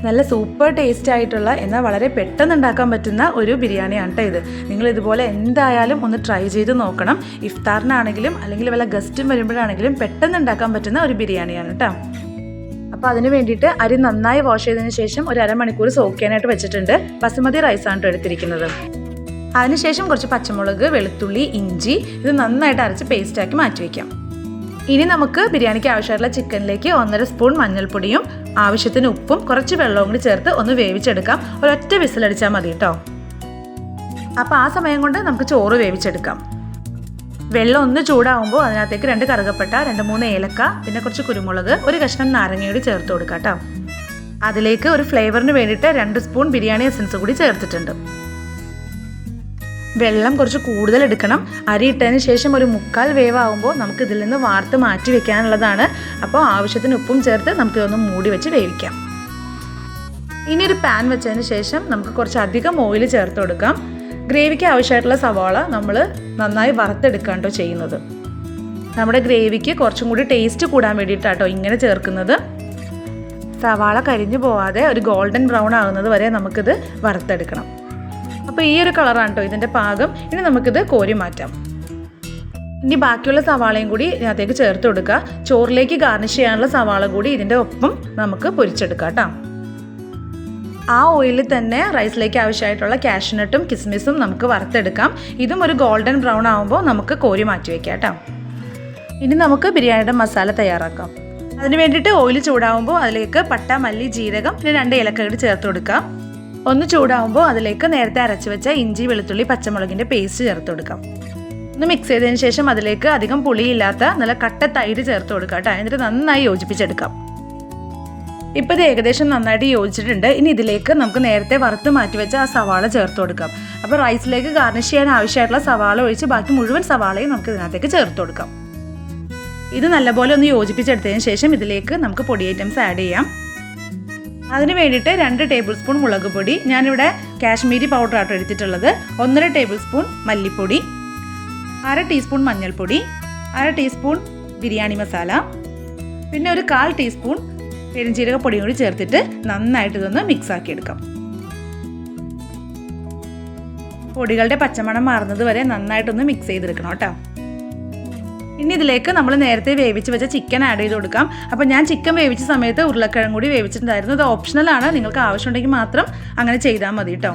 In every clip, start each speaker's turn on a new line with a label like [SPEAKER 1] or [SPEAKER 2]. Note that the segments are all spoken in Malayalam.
[SPEAKER 1] നല്ല സൂപ്പർ ടേസ്റ്റ് ആയിട്ടുള്ള എന്നാൽ വളരെ പെട്ടെന്ന് ഉണ്ടാക്കാൻ പറ്റുന്ന ഒരു ബിരിയാണിയാണ് കേട്ടോ ഇത്. നിങ്ങൾ ഇതുപോലെ എന്തായാലും ഒന്ന് ട്രൈ ചെയ്ത് നോക്കണം. ഇഫ്താറിനാണെങ്കിലും അല്ലെങ്കിൽ വല്ല ഗസ്റ്റും വരുമ്പോഴാണെങ്കിലും പെട്ടെന്ന് ഉണ്ടാക്കാൻ പറ്റുന്ന ഒരു ബിരിയാണിയാണ് കേട്ടോ. അപ്പോൾ അതിന് വേണ്ടിയിട്ട് അരി നന്നായി വാഷ് ചെയ്തതിന് ശേഷം ഒരു അരമണിക്കൂർ സോക്ക് ചെയ്യാനായിട്ട് വെച്ചിട്ടുണ്ട്. ബസുമതി റൈസാണ് കേട്ടോ എടുത്തിരിക്കുന്നത്. അതിനുശേഷം കുറച്ച് പച്ചമുളക്, വെളുത്തുള്ളി, ഇഞ്ചി ഇത് നന്നായിട്ട് അരച്ച് പേസ്റ്റാക്കി മാറ്റി വയ്ക്കാം. ഇനി നമുക്ക് ബിരിയാണിക്ക് ആവശ്യമായിട്ടുള്ള ചിക്കനിലേക്ക് 1.5 സ്പൂൺ മഞ്ഞൾപ്പൊടിയും ആവശ്യത്തിന് ഉപ്പും കുറച്ച് വെള്ളവും കൂടി ചേർത്ത് ഒന്ന് വേവിച്ചെടുക്കാം. ഒരൊറ്റ വിസിലടിച്ചാൽ മതി കേട്ടോ. അപ്പോൾ ആ സമയം കൊണ്ട് നമുക്ക് ചോറ് വേവിച്ചെടുക്കാം. വെള്ളം ഒന്ന് ചൂടാവുമ്പോൾ അതിനകത്തേക്ക് 2 കറുകപ്പട്ട, 2-3 ഏലക്ക, പിന്നെ കുറച്ച് കുരുമുളക്, ഒരു കഷ്ണം നാരങ്ങയോട് ചേർത്ത് കൊടുക്കാം കേട്ടോ. അതിലേക്ക് ഒരു ഫ്ലേവറിന് വേണ്ടിയിട്ട് 2 സ്പൂൺ ബിരിയാണി എസൻസ് കൂടി ചേർത്തിട്ടുണ്ട്. വെള്ളം കുറച്ച് കൂടുതൽ എടുക്കണം. അരി ഇട്ടതിന് ശേഷം ഒരു 1/4 വേവാകുമ്പോൾ നമുക്ക് ഇതിൽ നിന്ന് വാർത്ത് മാറ്റി വെക്കാനുള്ളതാണ്. അപ്പോൾ ആവശ്യത്തിന് ഉപ്പും ചേർത്ത് നമുക്കിതൊന്ന് മൂടി വെച്ച് വേവിക്കാം. ഇനി ഒരു പാൻ വെച്ചതിന് ശേഷം നമുക്ക് കുറച്ച് അധികം ഓയിൽ ചേർത്ത് കൊടുക്കാം. ഗ്രേവിക്ക് ആവശ്യമായിട്ടുള്ള സവാള നമ്മൾ നന്നായി വറുത്തെടുക്കാണ്ടോ ചെയ്യുന്നത്. നമ്മുടെ ഗ്രേവിക്ക് കുറച്ചും കൂടി ടേസ്റ്റ് കൂടാൻ വേണ്ടിയിട്ടാട്ടോ ഇങ്ങനെ ചേർക്കുന്നത്. സവാള കരിഞ്ഞു പോവാതെ ഒരു ഗോൾഡൻ ബ്രൗൺ ആകുന്നത് വരെ നമുക്കിത് വറുത്തെടുക്കണം. അപ്പോൾ ഈ ഒരു കളറാണ് കേട്ടോ ഇതിൻ്റെ പാകം. ഇനി നമുക്കിത് കോരി മാറ്റാം. ഇനി ബാക്കിയുള്ള സവാളയും കൂടി ഇതിനകത്തേക്ക് ചേർത്ത് കൊടുക്കുക. ചോറിലേക്ക് ഗാർണിഷ് ചെയ്യാനുള്ള സവാള കൂടി ഇതിൻ്റെ ഒപ്പം നമുക്ക് പൊരിച്ചെടുക്കാം കേട്ടോ. ആ ഓയിലിൽ തന്നെ റൈസിലേക്ക് ആവശ്യമായിട്ടുള്ള കാഷ്നട്ടും കിസ്മിസും നമുക്ക് വറുത്തെടുക്കാം. ഇതും ഒരു ഗോൾഡൻ ബ്രൗൺ ആകുമ്പോൾ നമുക്ക് കോരി മാറ്റി വയ്ക്കാം കേട്ടോ. ഇനി നമുക്ക് ബിരിയാണിയുടെ മസാല തയ്യാറാക്കാം. അതിന് വേണ്ടിയിട്ട് ഓയിൽ ചൂടാകുമ്പോൾ അതിലേക്ക് പട്ട, മല്ലി, ജീരകം, പിന്നെ 2 ഏലക്ക കൂടി ചേർത്ത് കൊടുക്കാം. ഒന്ന് ചൂടാകുമ്പോൾ അതിലേക്ക് നേരത്തെ അരച്ച് വെച്ച ഇഞ്ചി, വെളുത്തുള്ളി, പച്ചമുളകിൻ്റെ പേസ്റ്റ് ചേർത്ത് കൊടുക്കാം. ഒന്ന് മിക്സ് ചെയ്തതിന് ശേഷം അതിലേക്ക് അധികം പുളിയില്ലാത്ത നല്ല കട്ട തൈര് ചേർത്ത് കൊടുക്കാം കേട്ടോ. എന്നിട്ട് നന്നായി യോജിപ്പിച്ചെടുക്കാം. ഇപ്പോൾ ഇത് ഏകദേശം നന്നായിട്ട് യോജിച്ചിട്ടുണ്ട്. ഇനി ഇതിലേക്ക് നമുക്ക് നേരത്തെ വറുത്ത് മാറ്റി വെച്ച ആ സവാള ചേർത്ത് കൊടുക്കാം. അപ്പോൾ റൈസിലേക്ക് ഗാർണിഷ് ചെയ്യാൻ ആവശ്യമായിട്ടുള്ള സവാള ഒഴിച്ച് ബാക്കി മുഴുവൻ സവാളയും നമുക്ക് ഇതിനകത്തേക്ക് ചേർത്ത് കൊടുക്കാം. ഇത് നല്ലപോലെ ഒന്ന് യോജിപ്പിച്ചെടുത്തതിന് ശേഷം ഇതിലേക്ക് നമുക്ക് പൊടി ഐറ്റംസ് ആഡ് ചെയ്യാം. അതിന് വേണ്ടിയിട്ട് 2 ടേബിൾ സ്പൂൺ മുളക് പൊടി, ഞാനിവിടെ കാശ്മീരി പൗഡർ ആട്ടോ എടുത്തിട്ടുള്ളത്, 1.5 ടേബിൾ സ്പൂൺ മല്ലിപ്പൊടി, 1/2 ടീസ്പൂൺ മഞ്ഞൾപ്പൊടി, 1/2 ടീസ്പൂൺ ബിരിയാണി മസാല, പിന്നെ ഒരു 1/4 ടീസ്പൂൺ പെരുംജീരക പൊടിയും കൂടി ചേർത്തിട്ട് നന്നായിട്ട് ഇതൊന്ന് മിക്സ് ആക്കി എടുക്കാം. പൊടികളുടെ പച്ചമണം മാറുന്നത് വരെ നന്നായിട്ടൊന്ന് മിക്സ് ചെയ്തെടുക്കണം കേട്ടോ. ഇനി ഇതിലേക്ക് നമ്മൾ നേരത്തെ വേവിച്ച് വെച്ച ചിക്കൻ ആഡ് ചെയ്ത് കൊടുക്കാം. അപ്പോൾ ഞാൻ ചിക്കൻ വേവിച്ച സമയത്ത് ഉരുളക്കിഴങ്ങ് കൂടി വേവിച്ചിട്ടുണ്ടായിരുന്നു. ഇത് ഓപ്ഷണലാണ്, നിങ്ങൾക്ക് ആവശ്യമുണ്ടെങ്കിൽ മാത്രം അങ്ങനെ ചെയ്താൽ മതി കേട്ടോ.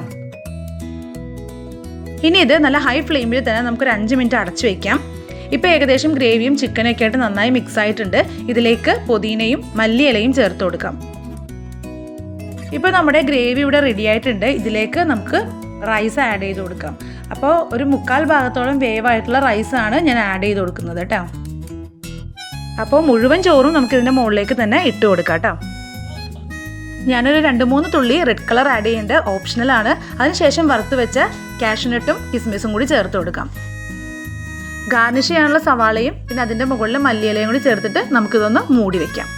[SPEAKER 1] ഇനി ഇത് നല്ല ഹൈ ഫ്ലെയിമിൽ തന്നെ നമുക്കൊരു 5 മിനിറ്റ് അടച്ചു വയ്ക്കാം. ഇപ്പോൾ ഏകദേശം ഗ്രേവിയും ചിക്കനൊക്കെ ആയിട്ട് നന്നായി മിക്സ് ആയിട്ടുണ്ട്. ഇതിലേക്ക് പുതിനയും മല്ലിയിലയും ചേർത്ത് കൊടുക്കാം. ഇപ്പോൾ നമ്മുടെ ഗ്രേവി ഇവിടെ റെഡി ആയിട്ടുണ്ട്. ഇതിലേക്ക് നമുക്ക് റൈസ് ആഡ് ചെയ്ത് കൊടുക്കാം. അപ്പോൾ ഒരു 1/4 ഭാഗത്തോളം വേവായിട്ടുള്ള റൈസാണ് ഞാൻ ആഡ് ചെയ്ത് കൊടുക്കുന്നത് കേട്ടോ. അപ്പോൾ മുഴുവൻ ചോറും നമുക്ക് ഇതിൻ്റെ മുകളിലേക്ക് തന്നെ ഇട്ട് കൊടുക്കാം കേട്ടോ. ഞാനൊരു 2-3 തുള്ളി റെഡ് കളർ ആഡ് ചെയ്യേണ്ടത് ഓപ്ഷണലാണ്. അതിനുശേഷം വറുത്ത് വെച്ച കാഷ്നട്ടും കിസ്മിസും കൂടി ചേർത്ത് കൊടുക്കാം. ഗാർണിഷ് ചെയ്യാനുള്ള സവാളയും പിന്നെ അതിൻ്റെ മുകളിൽ മല്ലിയിലയും കൂടി ചേർത്തിട്ട് നമുക്കിതൊന്ന് മൂടി വയ്ക്കാം.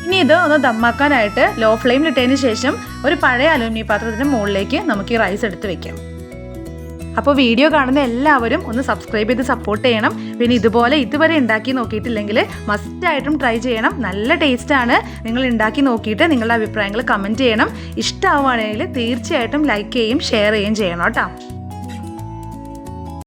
[SPEAKER 1] ഇനി ഇത് ഒന്ന് ദമ്മാക്കാനായിട്ട് ലോ ഫ്ലെയിമിലിട്ടതിന് ശേഷം ഒരു പഴയ അലുമിനിയം പാത്രത്തിൻ്റെ മുകളിലേക്ക് നമുക്ക് ഈ റൈസ് എടുത്ത് വെക്കാം. അപ്പോൾ വീഡിയോ കാണുന്ന എല്ലാവരും ഒന്ന് സബ്സ്ക്രൈബ് ചെയ്ത് സപ്പോർട്ട് ചെയ്യണം. പിന്നെ ഇതുവരെ ഉണ്ടാക്കി നോക്കിയിട്ടില്ലെങ്കിൽ മസ്റ്റായിട്ടും ട്രൈ ചെയ്യണം. നല്ല ടേസ്റ്റാണ്. നിങ്ങൾ ഉണ്ടാക്കി നോക്കിയിട്ട് നിങ്ങളുടെ അഭിപ്രായങ്ങൾ കമൻറ്റ് ചെയ്യണം. ഇഷ്ടമാവുകയാണെങ്കിൽ തീർച്ചയായിട്ടും ലൈക്ക് ചെയ്യുകയും ഷെയർ ചെയ്യുകയും ചെയ്യണം കേട്ടോ.